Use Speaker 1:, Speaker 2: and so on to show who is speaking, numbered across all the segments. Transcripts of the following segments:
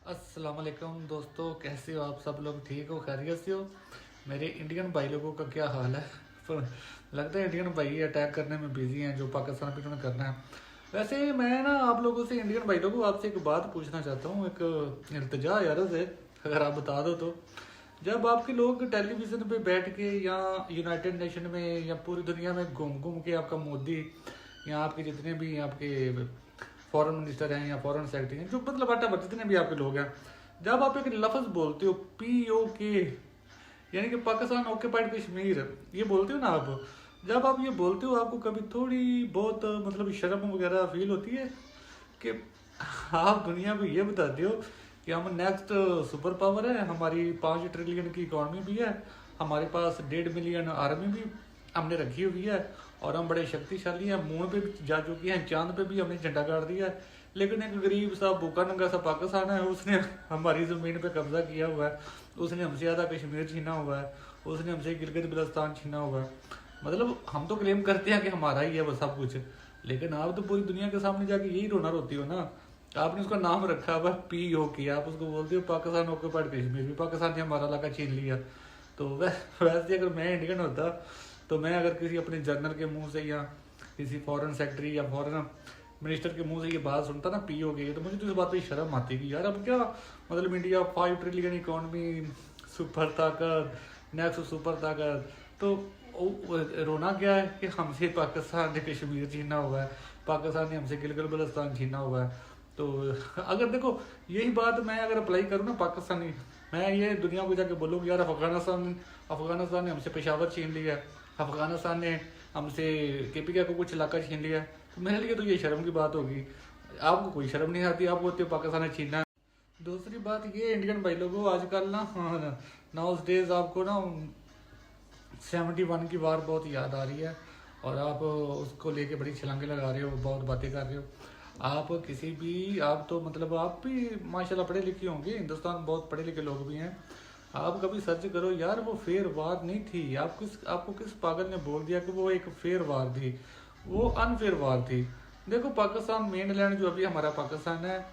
Speaker 1: अस्सलाम वालेकुम दोस्तों, कैसे हो आप सब लोग? ठीक हो, खैरियत से हो? मेरे इंडियन भाई लोगों का क्या हाल है? तो लगता है इंडियन भाई अटैक करने में बिजी हैं जो पाकिस्तान पे उन्होंने करना है। वैसे मैं ना आप लोगों से, इंडियन भाई लोगों, आपसे एक बात पूछना चाहता हूँ, एक इल्तिजा है यार से, अगर आप बता दो तो। जब आपके लोग टेलीविज़न पे बैठ के या यूनाइटेड नेशन में या पूरी दुनिया में घूम घूम के आपका मोदी या आपके जितने भी आपके फॉरेन मिनिस्टर हैं या फॉरेन सेक्रेटरी हैं, जो मतलब वाट जितने भी आपके लोग हैं, जब आप एक लफ्ज़ बोलते हो POK, यानी कि पाकिस्तान ऑक्यूपाइड कश्मीर, ये बोलते हो ना आप, जब आप ये बोलते हो आपको कभी थोड़ी बहुत मतलब शर्म वगैरह फील होती है कि आप दुनिया को ये बताते हो कि हम नेक्स्ट सुपर पावर है, हमारी 5 ट्रिलियन की इकॉनमी भी है, हमारे पास 1.5 मिलियन आर्मी भी हमने रखी हुई है और हम बड़े शक्तिशाली हैं, मून पे भी जा चुके हैं, चांद पे भी हमने झंडा गाड़ दिया है। लेकिन एक गरीब सा भूखा नंगा सा पाकिस्तान है, उसने हमारी ज़मीन पे कब्जा किया हुआ है, उसने हमसे ज़्यादा कश्मीर छीना हुआ है, उसने हमसे गिलगित बल्तिस्तान छीना हुआ है। मतलब हम तो क्लेम करते हैं कि हमारा ही है वो सब कुछ, लेकिन आप तो पूरी दुनिया के सामने जाके यही रोना रोती हो ना। आपने उसका नाम रखा हुआ POK, आप उसको बोलते हो पाकिस्तान ऑक्यूपाइड कश्मीर, भी पाकिस्तान ने हमारा इलाका छीन लिया। तो वैसे अगर मैं इंडियन होता तो मैं अगर किसी अपने जनरल के मुंह से या किसी फॉरेन सेक्रेटरी या फॉरेन मिनिस्टर के मुंह से ये बात सुनता ना POK, तो मुझे तो इस बात पे शर्म आती कि यार अब क्या मतलब इंडिया 5 ट्रिलियन इकॉनमी, सुपर ताकत, नेक्स्ट सुपर ताकत, तो रोना क्या है कि हमसे पाकिस्तान ने कश्मीर छीना हुआ है, पाकिस्तान ने हमसे गिलगित बल्तिस्तान छीना हुआ है। तो अगर देखो यही बात मैं अगर अप्लाई करूँ ना पाकिस्तानी, मैं ये दुनिया को जाके बोलूँ यार अफगानिस्तान अफगानिस्तान ने हमसे पेशावर छीन लिया है, अफगानिस्तान ने हमसे KPK को कुछ इलाका छीन लिया है, तो मेरे लिए तो ये शर्म की बात होगी। आपको कोई शर्म नहीं आती, आप बोलते हो पाकिस्तान ने छीना है। दूसरी बात ये इंडियन भाई लोगों, आजकल ना नाउ डेज आपको ना 71 की वार बहुत याद आ रही है और आप उसको लेके बड़ी छलांगे लगा रहे हो, बहुत बातें कर रहे हो। आप किसी भी, आप तो मतलब आप भी माशाल्लाह पढ़े लिखे होंगे, हिंदुस्तान बहुत पढ़े लिखे लोग भी हैं। आप कभी सर्च करो यार, वो फेयर वार नहीं थी। आपको किस पागल ने बोल दिया कि वो एक फेयर वार थी? वो अनफेयर वार थी। देखो पाकिस्तान मेन लैंड जो अभी हमारा पाकिस्तान है,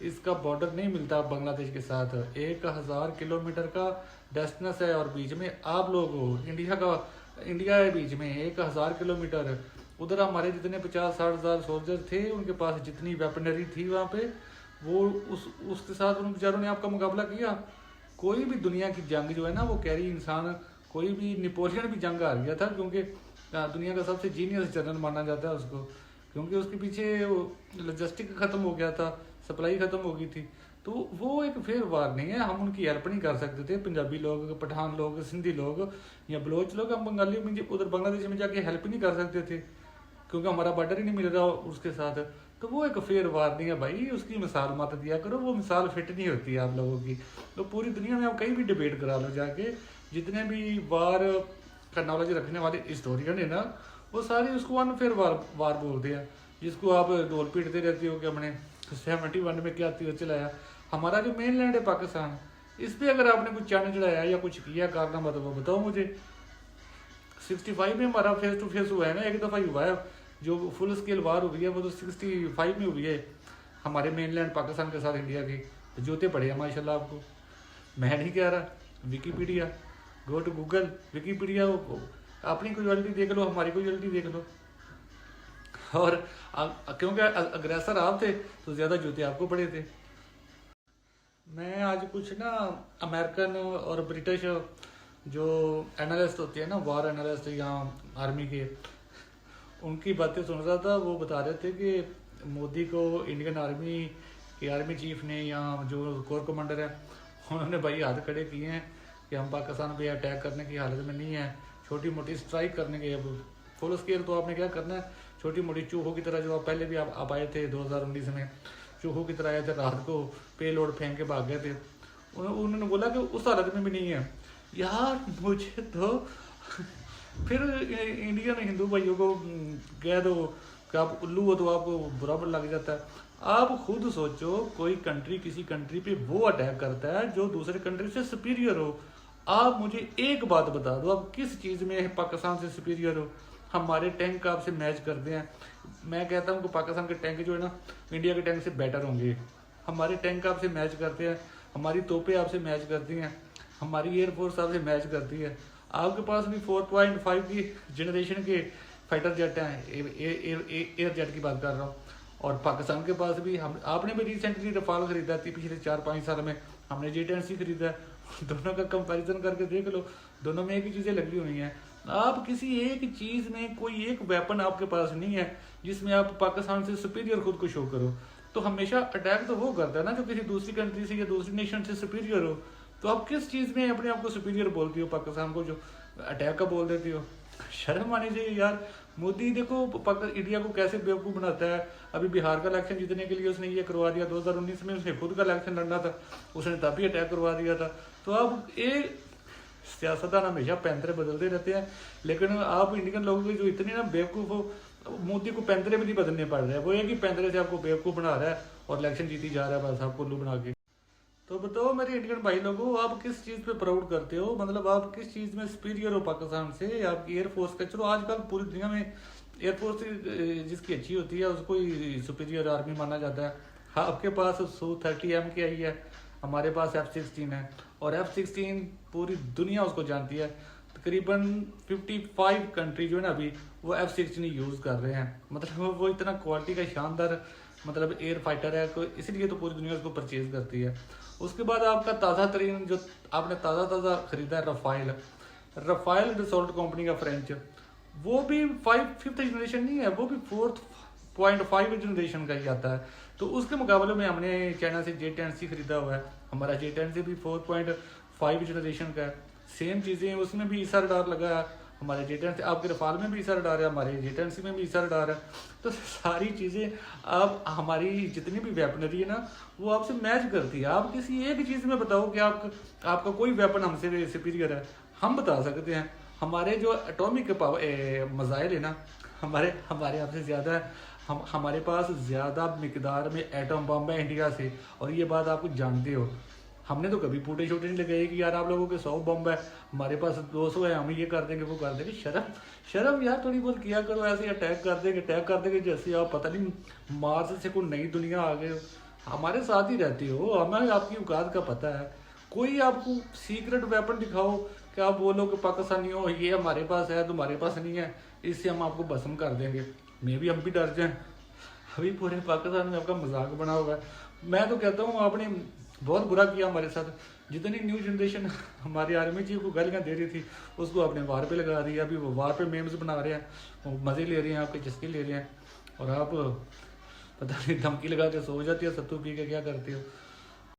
Speaker 1: इसका बॉर्डर नहीं मिलता बांग्लादेश के साथ। 1000 किलोमीटर का डिस्टेंस है और बीच में आप लोग हो, इंडिया है बीच में 1000 किलोमीटर। उधर हमारे जितने 50-60 हज़ार सोल्जर थे, उनके पास जितनी वेपनरी थी वहाँ पे, वो उसके साथ उन बेचारों ने आपका मुकाबला किया। कोई भी दुनिया की जंग जो है ना, वो कैरी इंसान, कोई भी नेपोलियन भी जंग हार गया था, क्योंकि दुनिया का सबसे जीनियस जनरल माना जाता है उसको, क्योंकि उसके पीछे लॉजिस्टिक खत्म हो गया था, सप्लाई खत्म हो गई थी। तो वो एक फेयर वार नहीं है, हम उनकी हेल्प नहीं कर सकते थे। पंजाबी लोग, पठान लोग, सिंधी लोग या बलोच लोग, हम बंगाली में उधर बांग्लादेश में जाके हेल्प नहीं कर सकते थे, क्योंकि हमारा बॉर्डर ही नहीं मिल रहा उसके साथ। तो वो एक फेयर वार नहीं है भाई, उसकी मिसाल मत दिया करो, वो मिसाल फिट नहीं होती आप लोगों की। तो पूरी दुनिया में आप कहीं भी डिबेट करा लो जाके, जितने भी वार का नॉलेज रखने वाले हिस्टोरियन है ना, वो सारे उसको अनफेयर वार बोलते हैं, जिसको आप ढोल पीटते रहते हो कि हमने 71 में क्या तीर चलाया। हमारा जो मेन लैंड है पाकिस्तान, इस पर अगर आपने कुछ चांद चढ़ाया या कुछ किया कारनामा, तो वो बताओ मुझे। 65 में हमारा फेस टू फेस हुआ है ना, एक दफ़ा ही हुआ है। जो फुल स्केल वार हुई है वो तो 65 में हुई है हमारे मेनलैंड पाकिस्तान के साथ इंडिया की। तो जूते पड़े हैं माशाल्लाह आपको, मैं नहीं कह रहा। Wikipedia, go to Google, Wikipedia, अपनी क्वालिटी देख लो, हमारी क्वालिटी देख लो। और क्योंकि अग्रेसर आप थे तो ज़्यादा जूते आपको पड़े थे। मैं आज कुछ ना अमेरिकन और ब्रिटिश जो एनालिस्ट होते हैं ना, वार एनालिस्ट या आर्मी के, उनकी बातें सुन रहा था। वो बता रहे थे कि मोदी को इंडियन आर्मी के आर्मी चीफ ने या जो कोर कमांडर है, उन्होंने भाई हाथ खड़े किए हैं कि हम पाकिस्तान पे अटैक करने की हालत में नहीं है, छोटी मोटी स्ट्राइक करने के। अब फुल स्केल तो आपने क्या करना है, छोटी मोटी चूहों की तरह, जो आप पहले भी आप आए थे 2019 में, चूहों की तरह आए थे, रात को पे लोड फेंक के भाग गए थे। उन्होंने बोला कि उस हालत में भी नहीं है। यार मुझे तो फिर इंडियन हिंदू भाइयों को कह दो कि आप उल्लू हो तो आपको बराबर लग जाता है। आप खुद सोचो, कोई कंट्री किसी कंट्री पे वो अटैक करता है जो दूसरे कंट्री से सुपीरियर हो। आप मुझे एक बात बता दो, आप किस चीज़ में पाकिस्तान से सुपीरियर हो? हमारे टैंक आपसे मैच करते हैं। मैं कहता हूँ कि पाकिस्तान के टैंक जो है ना, इंडिया के टैंक से बेटर होंगे। हमारे टैंक आपसे मैच करते हैं, हमारी तोपें आपसे मैच करती हैं, हमारी एयरफोर्स आपसे मैच करती है। आपके पास भी 4.5 की जनरेशन के फाइटर जेट हैं, एयर जेट की बात कर रहा हूँ। और पाकिस्तान के पास भी हम आपने भी रिसेंटली रफाल खरीदा थी, पिछले 4-5 साल में हमने J-10C खरीदा है। दोनों का कंपैरिजन करके देख लो, दोनों में एक ही चीज़ें लगी हुई हैं। आप किसी एक चीज़ में कोई एक वेपन आपके पास नहीं है जिसमें आप पाकिस्तान से सुपीरियर खुद को शो करो। तो हमेशा अटैक तो वो करता है ना जो किसी दूसरी कंट्री से या दूसरी नेशन से सुपीरियर हो। तो आप किस चीज़ में अपने आप को सुपीरियर बोलती हो पाकिस्तान को जो अटैक का बोल देती हो? शर्म आनी चाहिए यार। मोदी देखो इंडिया को कैसे बेवकूफ़ बनाता है। अभी बिहार का इलेक्शन जीतने के लिए उसने ये करवा दिया, 2019 में उसने खुद का इलेक्शन लड़ना था, उसने तब भी अटैक करवा दिया था। तो अब एक सियासतदान हमेशा पैंतरे बदलते रहते हैं, लेकिन आप इंडियन लोगों के जो इतने ना बेवकूफ़ हो, मोदी को पैंतरे भी नहीं बदलने पड़ रहे हैं। वो एक ही पैंतरे से आपको बेवकूफ़ बना रहा है और इलेक्शन जीती जा रहा है बस आपको उल्लू बना के। तो बताओ मेरे इंडियन भाई लोगों, आप किस चीज़ पे प्राउड करते हो? मतलब आप किस चीज़ में सुपीरियर हो पाकिस्तान से? आपकी एयरफोर्स का, चलो आजकल पूरी दुनिया में एयरफोर्स जिसकी अच्छी होती है उसको ही सुपीरियर आर्मी माना जाता है। हाँ, आपके पास Su-30M की आई है, हमारे पास F-16 है, और F-16 पूरी दुनिया उसको जानती है। तकरीबन 55 कंट्री जो है ना अभी वो F-16 यूज़ कर रहे हैं। मतलब वो इतना क्वालिटी का शानदार मतलब एयर फाइटर है, तो इसलिए तो पूरी दुनिया उसको परचेज करती है। उसके बाद आपका ताज़ा तरीन जो आपने ताज़ा खरीदा है रफ़ाइल डसॉल्ट कंपनी का फ्रेंच, वो भी 5th जनरेशन नहीं है, वो भी 4.5 जनरेशन का ही आता है। तो उसके मुकाबले में हमने चाइना से J-10C खरीदा हुआ है। हमारा J-10C भी 4.5 जनरेशन का है। सेम चीज़ें उसमें भी ईसा रडार लगा है, हमारे J-10C आपके रफाल में भी ईसा रडार है, हमारे J-10C में भी ईसा रडार है। तो सारी चीज़ें आप हमारी जितनी भी वेपनरी है ना वो आपसे मैच करती है। आप किसी एक चीज़ में बताओ कि आपका कोई वेपन हमसे सुपीरियर है, हम बता सकते हैं। हमारे जो एटॉमिक मज़ाइल है ना हमारे हमारे आपसे ज़्यादा है। हमारे पास ज़्यादा मिकदार में एटम बम है इंडिया से, और ये बात आप जानते हो। हमने तो कभी फूटे शूटे नहीं लगाए कि यार आप लोगों के 100 बम है, हमारे पास 200 है, हम ये कर देंगे वो कर देंगे। शर्म यार थोड़ी बहुत किया करो। ऐसे अटैक कर देंगे जैसे आप पता नहीं मार्स से कोई नई दुनिया आ गए हो। हमारे साथ ही रहती हो, हमें आपकी औकात का पता है। कोई आपको सीक्रेट वेपन दिखाओ कि आप बोलो कि पाकिस्तानी हो ये हमारे पास है तुम्हारे पास नहीं है, इससे हम आपको भस्म कर देंगे। मे भी हम भी डर जाएं। अभी पूरे पाकिस्तान में आपका मजाक बना हुआ है। मैं तो कहता हूँ आपने बहुत बुरा किया हमारे साथ। जितनी न्यू जनरेशन हमारी आर्मी जी को गालियाँ दे रही थी उसको आपने वार पे लगा रही है। अभी वो वार पे मेम्स बना रहे हैं, वो मज़े ले रहे हैं, आपके चस्के ले रहे हैं, और आप पता नहीं धमकी लगा के सो जाती है, सत्तू पी के क्या करते हो।